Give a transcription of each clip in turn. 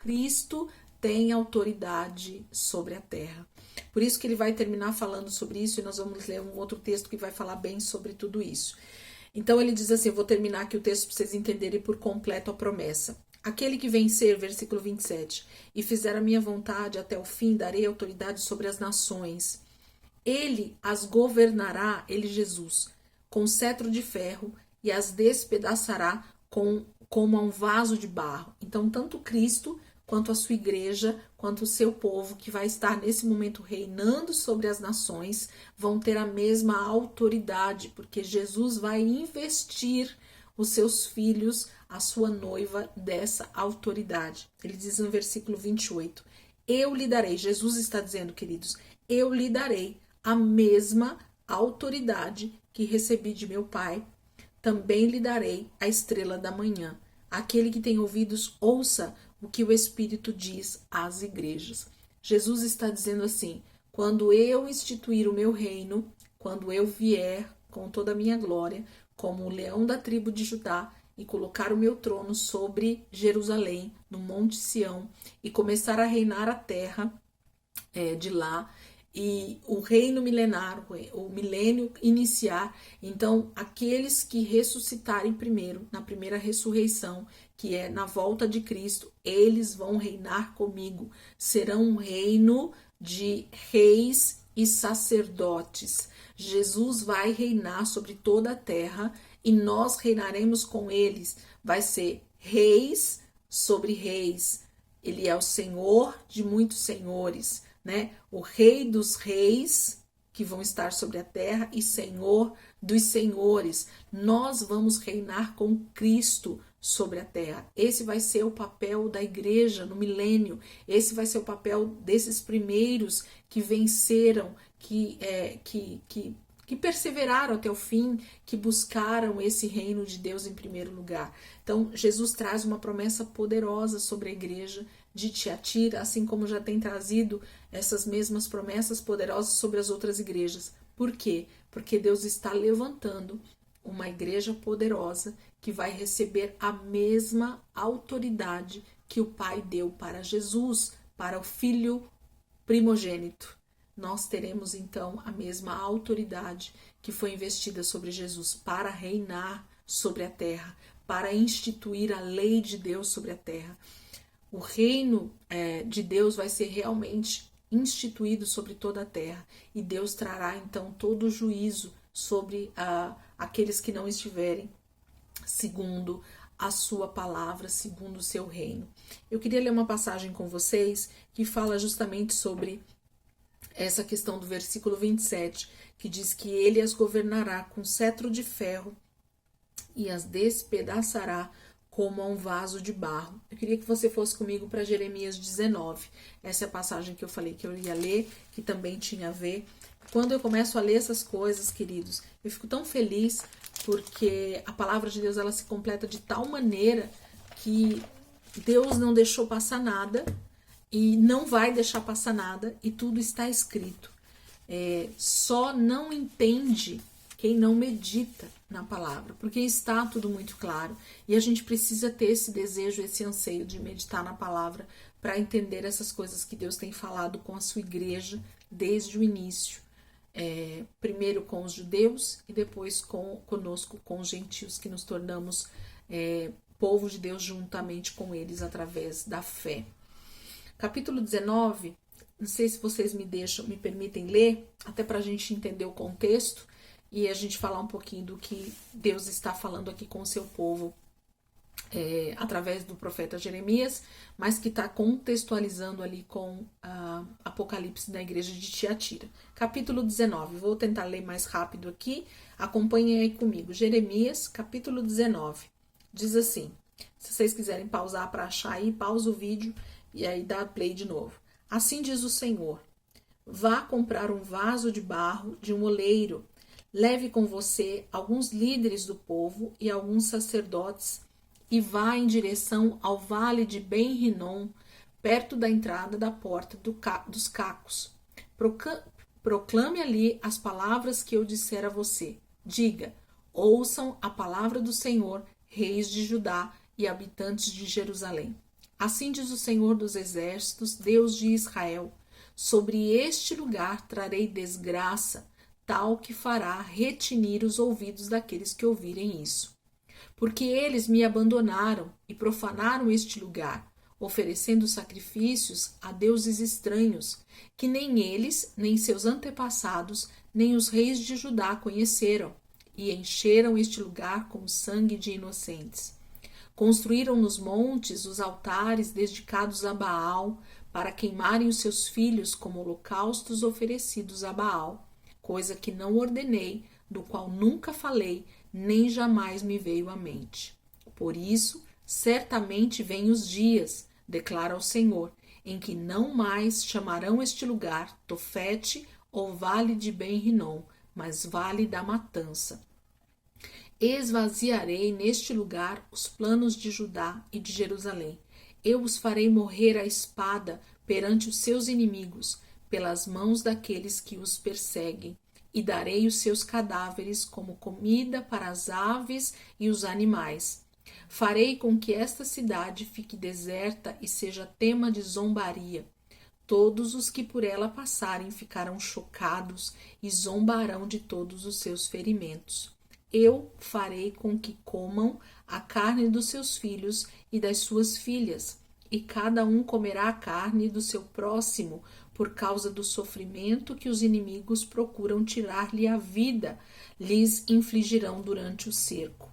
Cristo tem autoridade sobre a terra. Por isso que ele vai terminar falando sobre isso, e nós vamos ler um outro texto que vai falar bem sobre tudo isso. Então ele diz assim, eu vou terminar aqui o texto para vocês entenderem por completo a promessa. Aquele que vencer, versículo 27, e fizer a minha vontade até o fim, darei autoridade sobre as nações. Ele as governará, ele Jesus, com cetro de ferro, e as despedaçará como a um vaso de barro. Então, tanto Cristo, quanto a sua igreja, quanto o seu povo, que vai estar nesse momento reinando sobre as nações, vão ter a mesma autoridade, porque Jesus vai investir os seus filhos, a sua noiva, dessa autoridade. Ele diz no versículo 28, eu lhe darei, Jesus está dizendo, queridos, eu lhe darei a mesma autoridade que recebi de meu Pai, também lhe darei a estrela da manhã. Aquele que tem ouvidos, ouça o que o Espírito diz às igrejas. Jesus está dizendo assim, quando eu instituir o meu reino, quando eu vier com toda a minha glória, como o leão da tribo de Judá, e colocar o meu trono sobre Jerusalém, no Monte Sião, e começar a reinar a terra de lá, e o reino milenar, o milênio iniciar, então aqueles que ressuscitarem primeiro, na primeira ressurreição, que é na volta de Cristo, eles vão reinar comigo, serão um reino de reis e sacerdotes. Jesus vai reinar sobre toda a terra e nós reinaremos com eles, vai ser reis sobre reis, ele é o Senhor de muitos senhores, né? O Rei dos reis que vão estar sobre a terra e Senhor dos senhores. Nós vamos reinar com Cristo sobre a terra. Esse vai ser o papel da igreja no milênio. Esse vai ser o papel desses primeiros que venceram, que perseveraram até o fim, que buscaram esse reino de Deus em primeiro lugar. Então, Jesus traz uma promessa poderosa sobre a igreja de Tiatira, assim como já tem trazido essas mesmas promessas poderosas sobre as outras igrejas. Por quê? Porque Deus está levantando uma igreja poderosa que vai receber a mesma autoridade que o Pai deu para Jesus, para o Filho primogênito. Nós teremos então a mesma autoridade que foi investida sobre Jesus para reinar sobre a terra, para instituir a lei de Deus sobre a terra. O reino de Deus vai ser realmente instituído sobre toda a terra e Deus trará então todo o juízo sobre aqueles que não estiverem segundo a sua palavra, segundo o seu reino. Eu queria ler uma passagem com vocês que fala justamente sobre essa questão do versículo 27, que diz que ele as governará com cetro de ferro e as despedaçará como a um vaso de barro. Eu queria que você fosse comigo para Jeremias 19. Essa é a passagem que eu falei que eu ia ler, que também tinha a ver. Quando eu começo a ler essas coisas, queridos, eu fico tão feliz porque a palavra de Deus ela se completa de tal maneira que Deus não deixou passar nada e não vai deixar passar nada e tudo está escrito. Só não entende quem não medita na palavra, porque está tudo muito claro e a gente precisa ter esse desejo, esse anseio de meditar na palavra para entender essas coisas que Deus tem falado com a sua igreja desde o início, primeiro com os judeus e depois conosco, com os gentios, que nos tornamos povo de Deus juntamente com eles através da fé. Capítulo 19, não sei se vocês me permitem ler, até para a gente entender o contexto e a gente falar um pouquinho do que Deus está falando aqui com o seu povo através do profeta Jeremias, mas que está contextualizando ali com Apocalipse da igreja de Tiatira. Capítulo 19, vou tentar ler mais rápido aqui, acompanhem aí comigo. Jeremias, capítulo 19, diz assim, se vocês quiserem pausar para achar aí, pausa o vídeo e aí dá play de novo. Assim diz o Senhor, vá comprar um vaso de barro de um oleiro, leve com você alguns líderes do povo e alguns sacerdotes e vá em direção ao vale de Ben-Rinom, perto da entrada da porta dos cacos. Proclame ali as palavras que eu disser a você. Diga, ouçam a palavra do Senhor, reis de Judá e habitantes de Jerusalém. Assim diz o Senhor dos Exércitos, Deus de Israel: sobre este lugar trarei desgraça, tal que fará retinir os ouvidos daqueles que ouvirem isso. Porque eles me abandonaram e profanaram este lugar, oferecendo sacrifícios a deuses estranhos, que nem eles, nem seus antepassados, nem os reis de Judá conheceram, e encheram este lugar com o sangue de inocentes. Construíram nos montes os altares dedicados a Baal, para queimarem os seus filhos como holocaustos oferecidos a Baal, coisa que não ordenei, do qual nunca falei, nem jamais me veio à mente. Por isso, certamente vêm os dias, declara o Senhor, em que não mais chamarão este lugar Tofete ou Vale de Ben-Rinom, mas Vale da Matança. Esvaziarei neste lugar os planos de Judá e de Jerusalém. Eu os farei morrer à espada perante os seus inimigos, pelas mãos daqueles que os perseguem, e darei os seus cadáveres como comida para as aves e os animais. Farei com que esta cidade fique deserta e seja tema de zombaria. Todos os que por ela passarem ficarão chocados e zombarão de todos os seus ferimentos. Eu farei com que comam a carne dos seus filhos e das suas filhas, e cada um comerá a carne do seu próximo, por causa do sofrimento que os inimigos procuram tirar-lhe a vida, lhes infligirão durante o cerco.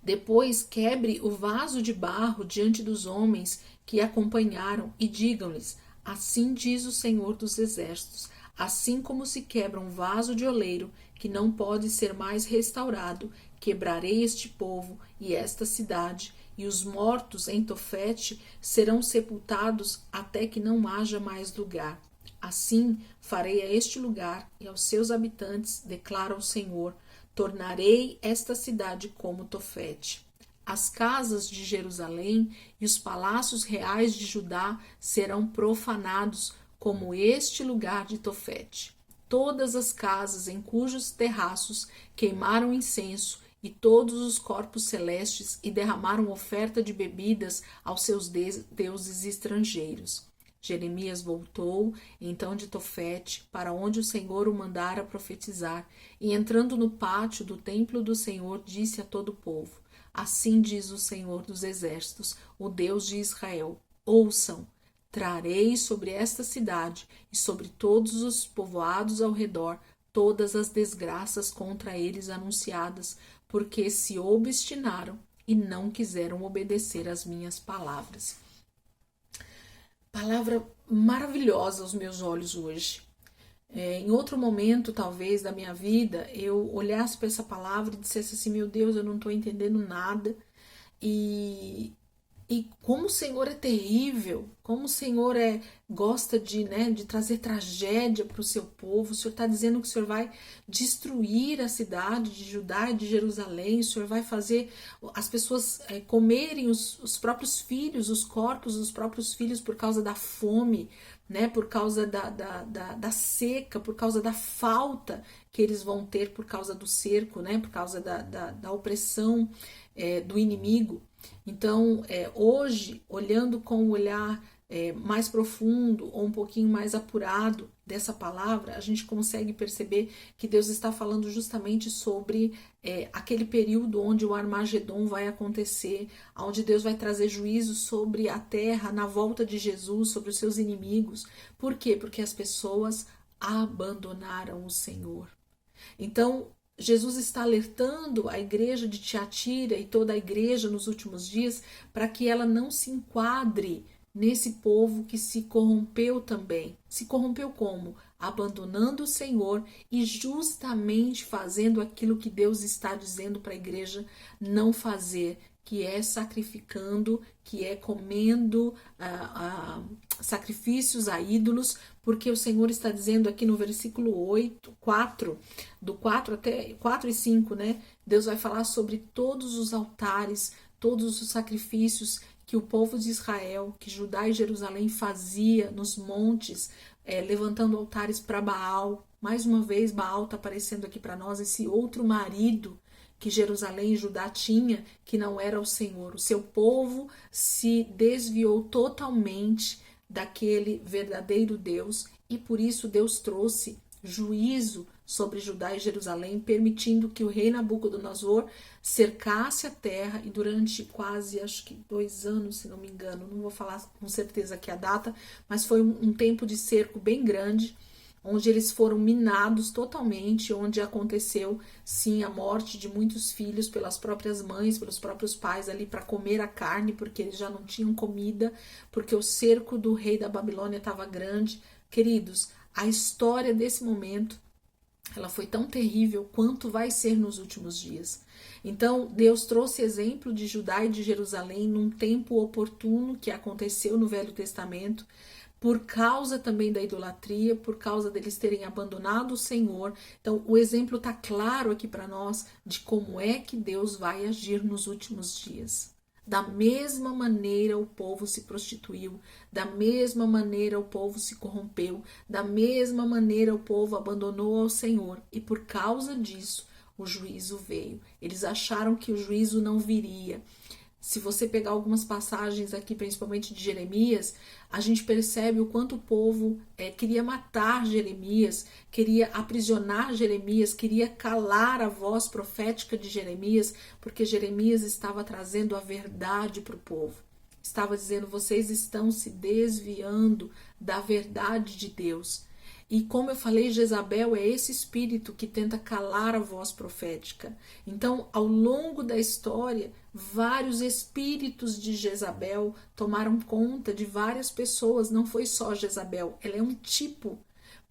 Depois quebre o vaso de barro diante dos homens que acompanharam e digam-lhes: assim diz o Senhor dos Exércitos, assim como se quebra um vaso de oleiro que não pode ser mais restaurado, quebrarei este povo e esta cidade, e os mortos em Tofete serão sepultados até que não haja mais lugar. Assim farei a este lugar e aos seus habitantes, declara o Senhor, tornarei esta cidade como Tofete. As casas de Jerusalém e os palácios reais de Judá serão profanados como este lugar de Tofete. Todas as casas em cujos terraços queimaram incenso e todos os corpos celestes e derramaram oferta de bebidas aos seus deuses estrangeiros. Jeremias voltou então de Tofete, para onde o Senhor o mandara profetizar, e entrando no pátio do templo do Senhor, disse a todo o povo: assim diz o Senhor dos Exércitos, o Deus de Israel: ouçam, trarei sobre esta cidade e sobre todos os povoados ao redor todas as desgraças contra eles anunciadas, porque se obstinaram e não quiseram obedecer às minhas palavras. Palavra maravilhosa aos meus olhos hoje. Em outro momento, talvez, da minha vida, eu olhasse para essa palavra e dissesse assim: meu Deus, eu não estou entendendo nada. E como o Senhor é terrível, como o Senhor gosta de trazer tragédia para o seu povo. O Senhor está dizendo que o Senhor vai destruir a cidade de Judá e de Jerusalém. O Senhor vai fazer as pessoas comerem os próprios filhos, os corpos dos próprios filhos por causa da fome, né? Por causa da seca, por causa da falta que eles vão ter por causa do cerco, né? Por causa da opressão do inimigo. Então, hoje, olhando com um olhar mais profundo ou um pouquinho mais apurado dessa palavra, a gente consegue perceber que Deus está falando justamente sobre aquele período onde o Armagedon vai acontecer, onde Deus vai trazer juízo sobre a terra na volta de Jesus, sobre os seus inimigos. Por quê? Porque as pessoas abandonaram o Senhor. Então, Jesus está alertando a igreja de Tiatira e toda a igreja nos últimos dias para que ela não se enquadre nesse povo que se corrompeu também. Se corrompeu como? Abandonando o Senhor e justamente fazendo aquilo que Deus está dizendo para a igreja não fazer, que é sacrificando, que é comendo sacrifícios a ídolos, porque o Senhor está dizendo aqui no versículo 4, do 4 até 4 e 5, né? Deus vai falar sobre todos os altares, todos os sacrifícios que o povo de Israel, que Judá e Jerusalém fazia nos montes, levantando altares para Baal. Mais uma vez, Baal está aparecendo aqui para nós, esse outro marido que Jerusalém e Judá tinha, que não era o Senhor. O seu povo se desviou totalmente daquele verdadeiro Deus e por isso Deus trouxe juízo sobre Judá e Jerusalém, permitindo que o rei Nabucodonosor cercasse a terra e durante quase, acho que 2 anos, se não me engano, não vou falar com certeza aqui a data, mas foi um tempo de cerco bem grande, onde eles foram minados totalmente, onde aconteceu sim a morte de muitos filhos pelas próprias mães, pelos próprios pais ali para comer a carne, porque eles já não tinham comida, porque o cerco do rei da Babilônia estava grande. Queridos, a história desse momento, ela foi tão terrível quanto vai ser nos últimos dias. Então, Deus trouxe exemplo de Judá e de Jerusalém num tempo oportuno que aconteceu no Velho Testamento, por causa também da idolatria, por causa deles terem abandonado o Senhor. Então, o exemplo está claro aqui para nós de como é que Deus vai agir nos últimos dias. Da mesma maneira o povo se prostituiu, da mesma maneira o povo se corrompeu, da mesma maneira o povo abandonou ao Senhor e por causa disso o juízo veio. Eles acharam que o juízo não viria. Se você pegar algumas passagens aqui, principalmente de Jeremias, a gente percebe o quanto o povo queria matar Jeremias, queria aprisionar Jeremias, queria calar a voz profética de Jeremias, porque Jeremias estava trazendo a verdade para o povo. Estava dizendo, vocês estão se desviando da verdade de Deus. E como eu falei, Jezabel é esse espírito que tenta calar a voz profética. Então, ao longo da história, vários espíritos de Jezabel tomaram conta de várias pessoas. Não foi só Jezabel, ela é um tipo.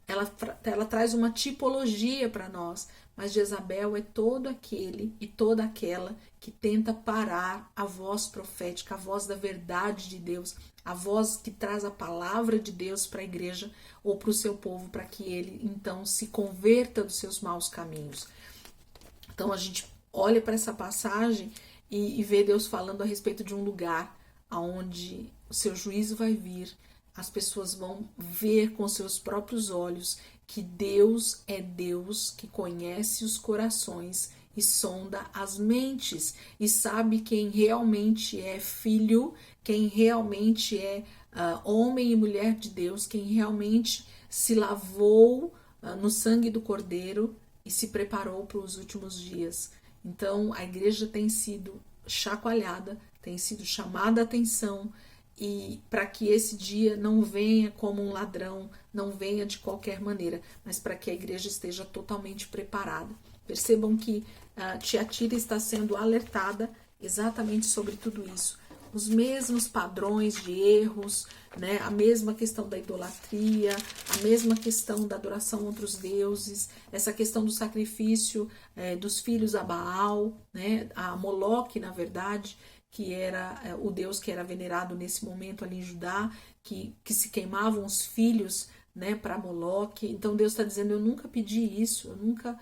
Ela traz uma tipologia para nós, mas Jezabel é todo aquele e toda aquela que tenta parar a voz profética, a voz da verdade de Deus, a voz que traz a palavra de Deus para a igreja ou para o seu povo, para que ele então se converta dos seus maus caminhos. Então a gente olha para essa passagem e vê Deus falando a respeito de um lugar onde o seu juízo vai vir. As pessoas vão ver com seus próprios olhos que Deus é Deus que conhece os corações e sonda as mentes e sabe quem realmente é filho, quem realmente é homem e mulher de Deus, quem realmente se lavou no sangue do Cordeiro e se preparou para os últimos dias. Então a igreja tem sido chacoalhada, tem sido chamada a atenção, e para que esse dia não venha como um ladrão, não venha de qualquer maneira, mas para que a igreja esteja totalmente preparada. Percebam que Tiatira está sendo alertada exatamente sobre tudo isso. Os mesmos padrões de erros, né? A mesma questão da idolatria, a mesma questão da adoração a outros deuses, essa questão do sacrifício dos filhos a Baal, né? A Moloque, na verdade, que era o deus que era venerado nesse momento ali em Judá, que se queimavam os filhos, né, para Moloque. Então Deus está dizendo, eu nunca pedi isso, eu nunca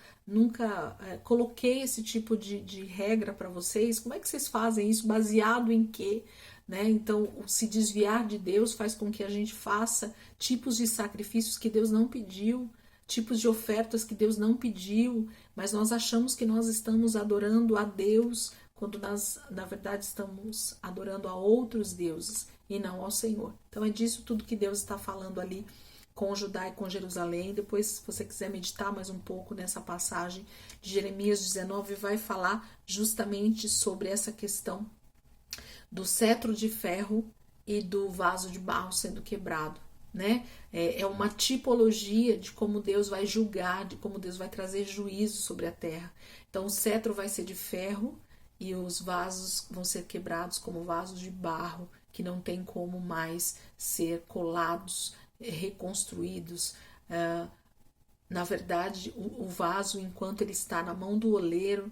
coloquei esse tipo de regra para vocês. Como é que vocês fazem isso? Baseado em quê? Né? Então, se desviar de Deus faz com que a gente faça tipos de sacrifícios que Deus não pediu, tipos de ofertas que Deus não pediu, mas nós achamos que nós estamos adorando a Deus, quando nós, na verdade, estamos adorando a outros deuses e não ao Senhor. Então, é disso tudo que Deus está falando ali com Judá e com Jerusalém. Depois, se você quiser meditar mais um pouco nessa passagem de Jeremias 19, vai falar justamente sobre essa questão do cetro de ferro e do vaso de barro sendo quebrado, né? É uma tipologia de como Deus vai julgar, de como Deus vai trazer juízo sobre a terra. Então, o cetro vai ser de ferro e os vasos vão ser quebrados como vasos de barro, que não tem como mais ser colados, reconstruídos. Na verdade, o vaso, enquanto ele está na mão do oleiro,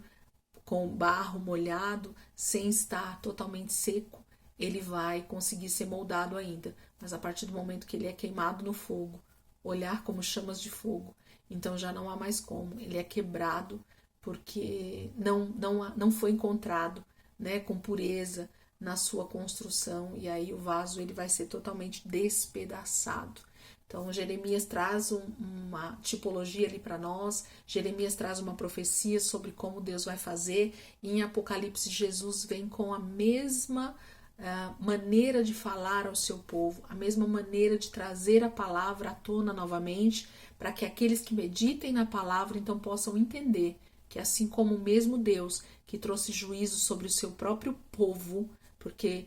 com barro molhado, sem estar totalmente seco, ele vai conseguir ser moldado ainda. Mas a partir do momento que ele é queimado no fogo, olhar como chamas de fogo, então já não há mais como. Ele é quebrado porque não foi encontrado, né, com pureza na sua construção, e aí o vaso ele vai ser totalmente despedaçado. Então, Jeremias traz uma tipologia ali para nós, Jeremias traz uma profecia sobre como Deus vai fazer, e em Apocalipse Jesus vem com a mesma maneira de falar ao seu povo, a mesma maneira de trazer a palavra à tona novamente, para que aqueles que meditem na palavra então possam entender que assim como o mesmo Deus que trouxe juízo sobre o seu próprio povo, porque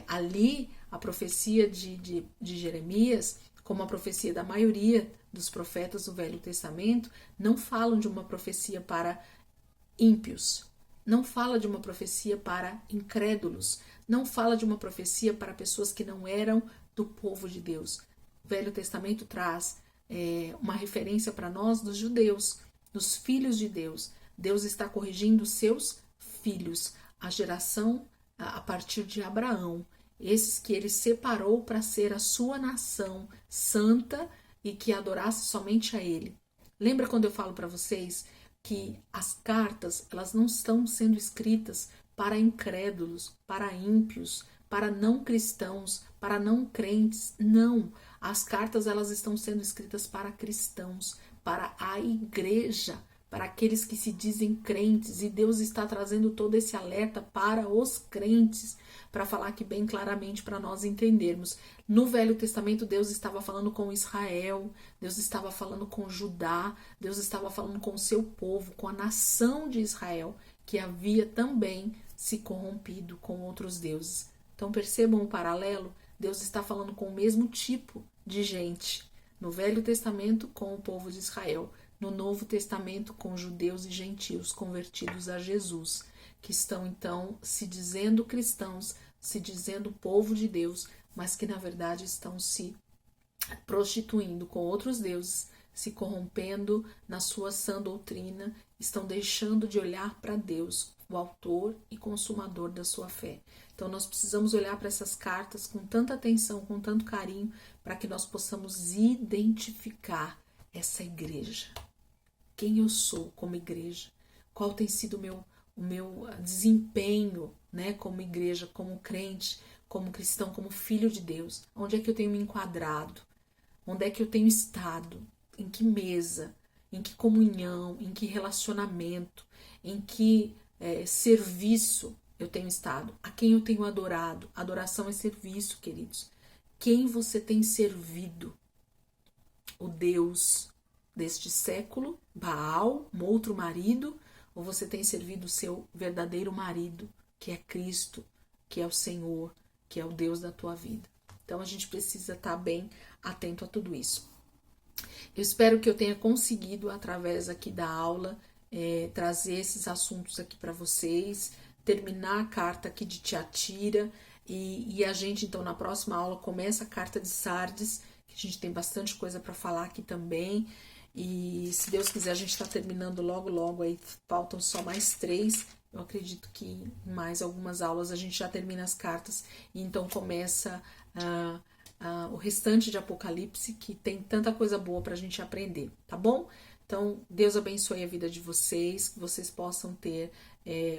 ali a profecia de Jeremias, como a profecia da maioria dos profetas do Velho Testamento, não falam de uma profecia para ímpios, não fala de uma profecia para incrédulos, não fala de uma profecia para pessoas que não eram do povo de Deus. O Velho Testamento traz uma referência para nós dos judeus, dos filhos de Deus. Deus está corrigindo seus filhos, a geração a partir de Abraão, esses que ele separou para ser a sua nação santa e que adorasse somente a ele. Lembra quando eu falo para vocês que as cartas, elas não estão sendo escritas para incrédulos, para ímpios, para não cristãos, para não crentes? Não, as cartas elas estão sendo escritas para cristãos, para a igreja, para aqueles que se dizem crentes, e Deus está trazendo todo esse alerta para os crentes, para falar aqui bem claramente para nós entendermos. No Velho Testamento, Deus estava falando com Israel, Deus estava falando com Judá, Deus estava falando com o seu povo, com a nação de Israel, que havia também se corrompido com outros deuses. Então percebam o paralelo, Deus está falando com o mesmo tipo de gente, no Velho Testamento com o povo de Israel, no Novo Testamento com judeus e gentios convertidos a Jesus, que estão então se dizendo cristãos, se dizendo povo de Deus, mas que na verdade estão se prostituindo com outros deuses, se corrompendo na sua sã doutrina, estão deixando de olhar para Deus, o autor e consumador da sua fé. Então nós precisamos olhar para essas cartas com tanta atenção, com tanto carinho, para que nós possamos identificar essa igreja. Quem eu sou como igreja? Qual tem sido o meu desempenho, né, como igreja, como crente, como cristão, como filho de Deus? Onde é que eu tenho me enquadrado? Onde é que eu tenho estado? Em que mesa? Em que comunhão? Em que relacionamento? Em que serviço eu tenho estado? A quem eu tenho adorado? Adoração é serviço, queridos. Quem você tem servido? O Deus deste século, Baal, um outro marido, ou você tem servido o seu verdadeiro marido, que é Cristo, que é o Senhor, que é o Deus da tua vida? Então a gente precisa estar bem atento a tudo isso. Eu espero que eu tenha conseguido, através aqui da aula, trazer esses assuntos aqui para vocês, terminar a carta aqui de Tiatira, e a gente então na próxima aula começa a carta de Sardes, que a gente tem bastante coisa para falar aqui também. E se Deus quiser, a gente está terminando logo, aí faltam só mais 3. Eu acredito que em mais algumas aulas a gente já termina as cartas e então começa o restante de Apocalipse, que tem tanta coisa boa para a gente aprender, tá bom? Então, Deus abençoe a vida de vocês, que vocês possam ter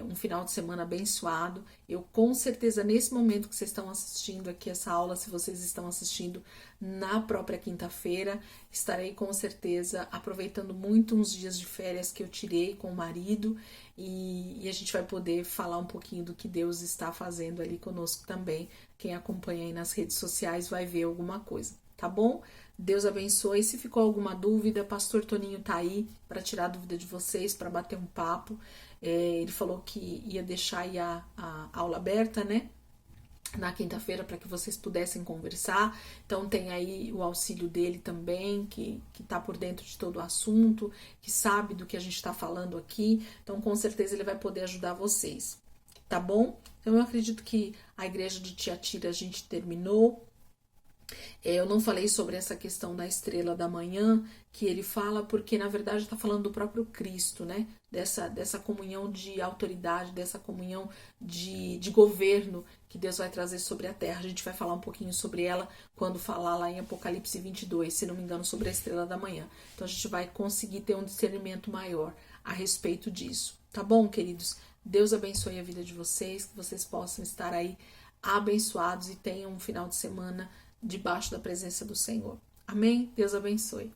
um final de semana abençoado. Eu, com certeza, nesse momento que vocês estão assistindo aqui essa aula, se vocês estão assistindo na própria quinta-feira, estarei com certeza aproveitando muito uns dias de férias que eu tirei com o marido, e a gente vai poder falar um pouquinho do que Deus está fazendo ali conosco também. Quem acompanha aí nas redes sociais vai ver alguma coisa, tá bom? Deus abençoe. Se ficou alguma dúvida, Pastor Toninho tá aí para tirar a dúvida de vocês, para bater um papo. Ele falou que ia deixar aí a aula aberta, né? Na quinta-feira, para que vocês pudessem conversar. Então tem aí o auxílio dele também, que tá por dentro de todo o assunto, que sabe do que a gente está falando aqui. Então com certeza ele vai poder ajudar vocês, tá bom? Então eu acredito que a igreja de Tiatira a gente terminou. Eu não falei sobre essa questão da estrela da manhã, que ele fala porque, na verdade, está falando do próprio Cristo, né? Dessa comunhão de autoridade, dessa comunhão de governo que Deus vai trazer sobre a terra. A gente vai falar um pouquinho sobre ela quando falar lá em Apocalipse 22, se não me engano, sobre a estrela da manhã. Então, a gente vai conseguir ter um discernimento maior a respeito disso. Tá bom, queridos? Deus abençoe a vida de vocês, que vocês possam estar aí abençoados e tenham um final de semana debaixo da presença do Senhor. Amém? Deus abençoe.